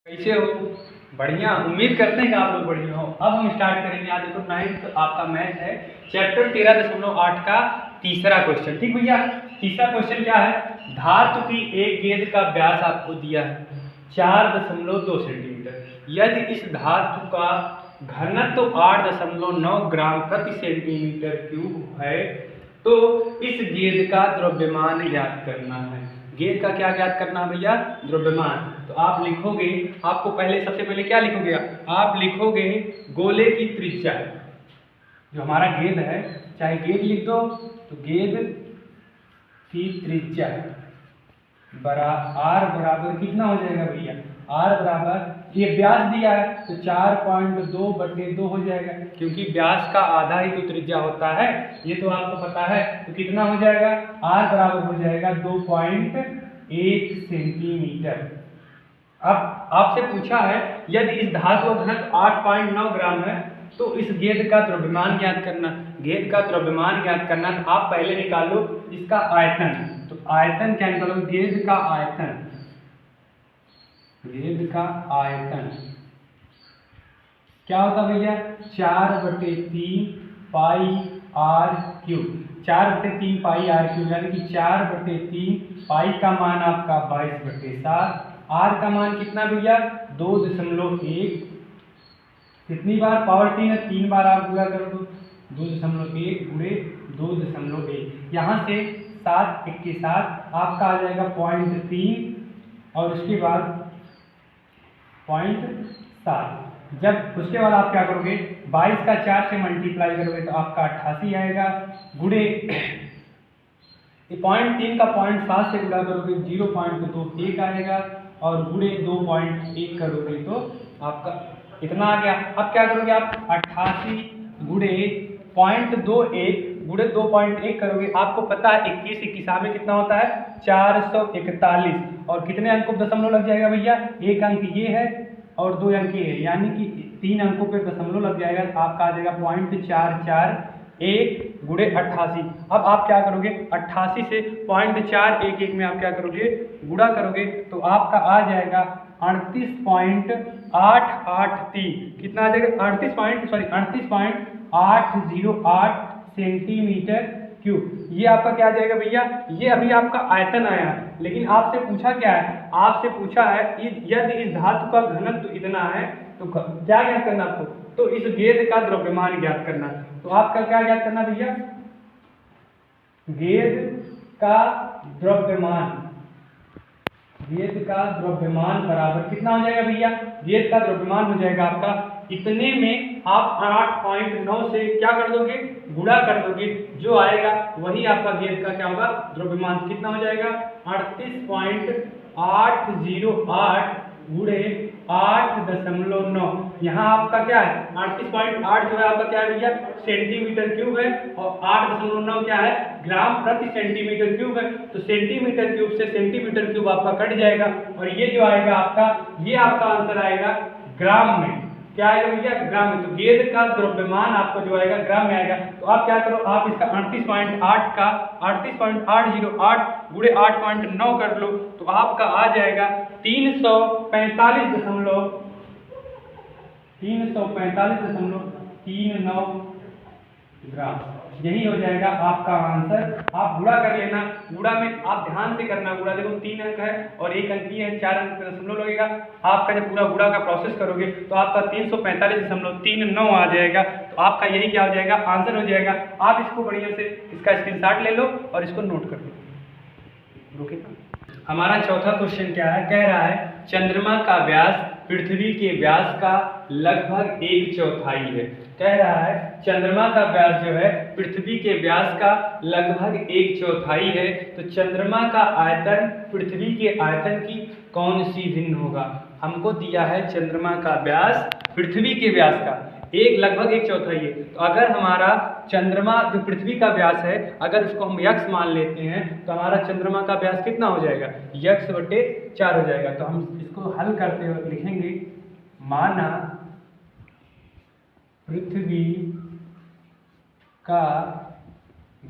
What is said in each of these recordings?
कैसे हो? बढ़िया। उम्मीद करते हैं कि आप लोग बढ़िया हो। अब हम स्टार्ट करेंगे। आज देखो 9th आपका मैथ है, चैप्टर 13.8 का तीसरा क्वेश्चन। ठीक भैया, तीसरा क्वेश्चन क्या है? धातु की एक गेंद का व्यास आपको दिया है 4.2 सेंटीमीटर। यदि इस धातु का घनत्व 8.9 ग्राम प्रति सेंटीमीटर क्यूब है तो इस गेंद का द्रव्यमान ज्ञात करना है। गेंद का क्या ज्ञात करना है भैया? द्रव्यमान। तो आप लिखोगे, आपको पहले सबसे पहले क्या लिखोगे? आप लिखोगे गोले की त्रिज्या, जो हमारा गेंद है, चाहे गेंद लिख दो तो गेंद की त्रिज्या आर बराबर कितना हो जाएगा भैया? आर बराबर, ये व्यास दिया है तो 4.2/2 हो जाएगा, क्योंकि व्यास का आधा ही तो त्रिज्या होता है, ये तो आपको पता है। तो कितना हो जाएगा? आर बराबर हो जाएगा 2.1 सेंटीमीटर। अब आपसे पूछा है यदि इस धातु का घनत्व 8.9 ग्राम है तो इस गेंद का द्रव्यमान ज्ञात करना। गेंद का द्रव्यमान ज्ञात करना तो आप पहले निकालो इसका आयतन। तो आयतन क्या निकालोगे? गेंद का आयतन। गेंद का आयतन क्या होता भैया? 4/3 pi R cube. 4/3 pi R cube, यानी कि 4/3 पाई का मान आपका 22/7। आर का मान कितना भैया? 2.1। कितनी बार? पावर 3 है, 3 बार आप गुणा कर दो। 2.1 गुणे 2.1, यहाँ से 7 1 के साथ आपका आ जाएगा 0.3 और उसके बाद 0.7। जब उसके बाद आप क्या करोगे? 22 का 4 से मल्टीप्लाई करोगे तो आपका 88 आएगा, गुणे 0.3 का 0.7 से गुणा करोगे 0.21 आएगा, और गुणे 2.1 करोगे तो आपका इतना आ गया। अब क्या करोगे आप? 88 गुणे 0.21 गुणे 2.1 करोगे। आपको पता है 21 में कितना होता है? 441। और कितने अंकों पर दशमलव लग जाएगा भैया? एक अंक ये है और 2 अंक ये है, यानी कि 3 अंकों पे दशमलव लग जाएगा। तो आपका आ जाएगा 0.441 गुणे 88। अब आप क्या करोगे? 88 से 0.411 में आप क्या करोगे? गुणा करोगे तो आपका आ जाएगा 38.883। कितना आ जाएगा? 38.808 सेंटीमीटर क्यूब। ये आपका क्या आ जाएगा भैया? ये अभी आपका आयतन आया, लेकिन आपसे पूछा क्या है? आपसे पूछा है यदि इस धातु का घनत्व इतना है तो क्या ज्ञात करना आपको? तो इस गेंद का द्रव्यमान ज्ञात करना। तो आपका क्या ज्ञात करना भैया? गेंद का द्रव्यमान। गेंद का द्रव्यमान बराबर कितना हो जाएगा भैया? गेंद का द्रव्यमान हो जाएगा आपका इतने में आप 8.9 से क्या कर दोगे? गुणा कर दोगे। जो आएगा वही आपका गेंद का क्या होगा? द्रव्यमान। कितना हो जाएगा? 38.808 गुणे 8.9। यहाँ आपका क्या है? 38.8 जो है आपका क्या है भैया? सेंटीमीटर क्यूब है, और 8.9 क्या है? ग्राम प्रति सेंटीमीटर क्यूब है। तो सेंटीमीटर क्यूब से सेंटीमीटर क्यूब आपका कट जाएगा, और ये जो आएगा आपका, ये आपका आंसर आएगा ग्राम में। क्या आएगा भैया? ग्राम में। तो गेंद का द्रव्यमान आपको जो आएगा ग्राम में आएगा। तो आप क्या करो? आप इसका 38.8 का 38.808 गुणे 8.9 कर लो, तो आपका आ जाएगा 345.39 ग्राम। यही हो जाएगा आपका आंसर। आप गुणा कर लेना। गुणा में आप ध्यान से करना। गुणा देखो 3 अंक है और 1 अंक ये है, 4 अंक पे दशमलव लगेगा। आपका जब पूरा गुणा का प्रोसेस करोगे तो आपका 345.39 आ जाएगा। तो आपका यही क्या हो जाएगा? आंसर हो जाएगा। आप इसको बढ़िया से इसका स्क्रीनशॉट ले लो और इसको नोट कर लो। हमारा चौथा क्वेश्चन क्या है? कह रहा है चंद्रमा का व्यास पृथ्वी के व्यास का लगभग 1/4 है। कह रहा है चंद्रमा का व्यास जो है पृथ्वी के व्यास का लगभग 1/4 है। तो चंद्रमा का आयतन पृथ्वी के आयतन की कौन सी भिन्न होगा? हमको दिया है चंद्रमा का व्यास पृथ्वी के व्यास का लगभग 1/4 है। तो अगर हमारा चंद्रमा जो पृथ्वी का व्यास है, अगर उसको हम यक्स मान लेते हैं तो हमारा चंद्रमा का व्यास कितना हो जाएगा? यक्स/4 हो जाएगा। तो हम इसको हल करते हुए लिखेंगे, माना पृथ्वी का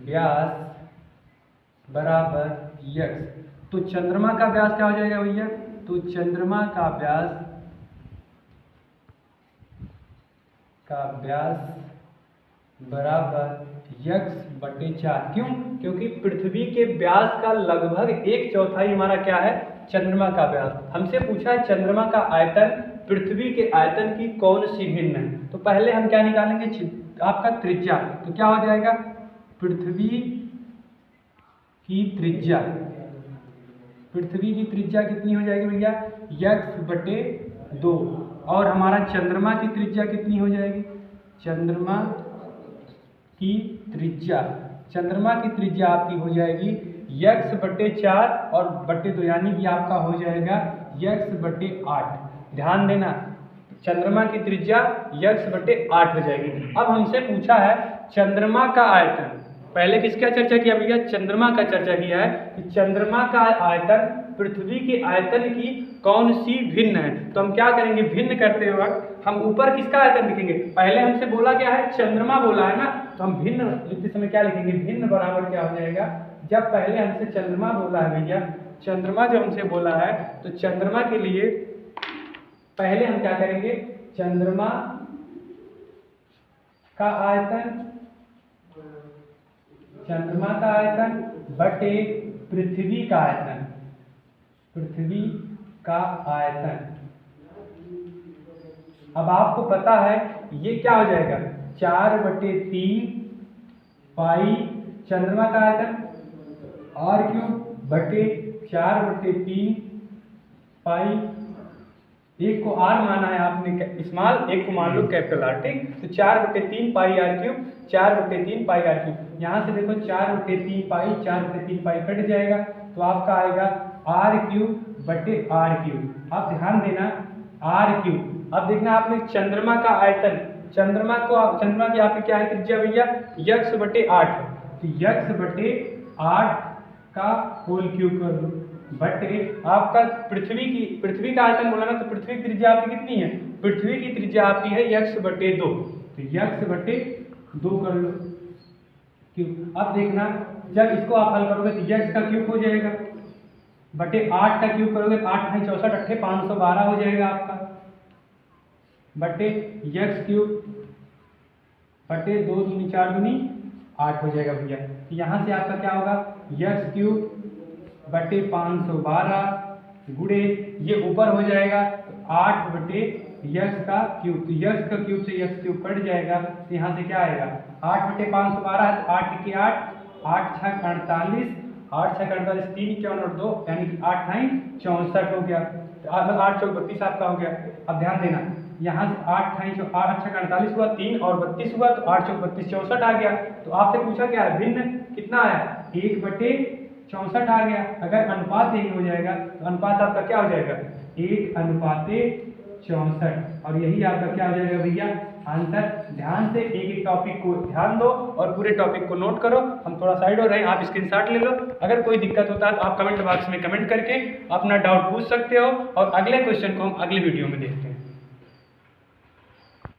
व्यास बराबर यक्स। तो चंद्रमा का व्यास क्या हो जाएगा भैया? तो चंद्रमा का व्यास का व्यास बराबर x/4। क्यों? क्योंकि पृथ्वी के व्यास का लगभग 1/4 हमारा क्या है, चंद्रमा का व्यास। हमसे पूछा है चंद्रमा का आयतन पृथ्वी के आयतन की कौन सी भिन्न है। तो पहले हम क्या निकालेंगे, आपका त्रिज्या। तो क्या हो जाएगा, पृथ्वी की त्रिज्या, पृथ्वी की त्रिज्या कितनी हो जाएगी भैया, x/2। और हमारा चंद्रमा की त्रिज्या कितनी हो जाएगी, चंद्रमा की त्रिज्या, चंद्रमा की त्रिज्या आपकी हो जाएगी x/4 और बटे 2, यानी कि आपका हो जाएगा x/8। ध्यान देना, चंद्रमा की त्रिज्या x/8 हो जाएगी। अब हमसे पूछा है चंद्रमा का आयतन। पहले किसका चर्चा किया भैया, चंद्रमा का चर्चा किया है कि चंद्रमा का आयतन पृथ्वी के आयतन की कौन सी भिन्न है। तो हम क्या करेंगे, भिन्न करते वक्त हम ऊपर किसका आयतन लिखेंगे, पहले हमसे बोला क्या है, चंद्रमा बोला है ना, तो हम भिन्न लिखते समय क्या लिखेंगे, भिन्न बराबर क्या हो जाएगा, जब पहले हमसे चंद्रमा बोला है भैया, चंद्रमा जब हमसे बोला है तो चंद्रमा के लिए पहले हम क्या करेंगे, चंद्रमा का आयतन, चंद्रमा का आयतन बटे पृथ्वी का आयतन, पृथ्वी का आयतन। अब आपको पता है ये क्या हो जाएगा, 4/3 पाई चंद्रमा का आयतन r³ बटे 4/3 पाई, एक को r माना है आपने स्मॉल, एक को मान लो कैपिटल R, ठीक। तो 4/3 पाई r³, 4/3 पाई r³। यहाँ से देखो 4/3 पाई, 4/3 पाई कट जाएगा, तो आपका आएगा r³ बटे r³। आप ध्यान देना r³। अब देखना आपने चंद्रमा का आयतन, चंद्रमा की आपकी क्या है त्रिज्या भैया, x/8। तो x/8 का होल क्यूब कर लो बटे आपका पृथ्वी का आयतन बोला ना, तो पृथ्वी की त्रिज्या आपकी कितनी है, पृथ्वी की त्रिज्या आपकी है x/2। तो x/2 कर लो क्यूब। अब देखना जब इसको आप हल करोगे तो x का क्यूब हो जाएगा बटे 8 का क्यूब करोगे तो 8 × 64 = 512 हो जाएगा आपका, बटे x³ बटे 2 दूनी 4 दूनी 8 हो जाएगा भैया। यहाँ से आपका क्या होगा, x³ बटे 512 गुणे ये ऊपर हो जाएगा 8 बटे x का क्यूब। तो x का क्यूब से x³ कट जाएगा, तो यहाँ से क्या आएगा, 8 बटे 512 है तो 8 के 8, 8 × 6 = 48, 8 × 6 = 48, 3 × 4 = 2, यानी कि 8 × 9 = 64 हो गया। तो 8 × 4 = 32 आपका हो गया। अब ध्यान देना, यहाँ से 8 × 6 = 48 हुआ, 3 और 32 हुआ, तो 8 × 4 = 32, 64 आ गया। तो आपसे पूछा क्या है, भिन्न कितना आया, 1/64 आ गया। अगर अनुपात यही हो जाएगा तो अनुपात आपका क्या हो जाएगा, 1/64, और यही आपका क्या हो जाएगा भैया, आंसर। ध्यान से एक एक टॉपिक को ध्यान दो और पूरे टॉपिक को नोट करो। हम थोड़ा साइड हो रहे हैं, आप स्क्रीनशॉट ले लो। अगर कोई दिक्कत होता है तो आप कमेंट बॉक्स में कमेंट करके अपना डाउट पूछ सकते हो, और अगले क्वेश्चन को हम अगले वीडियो में देखते हैं।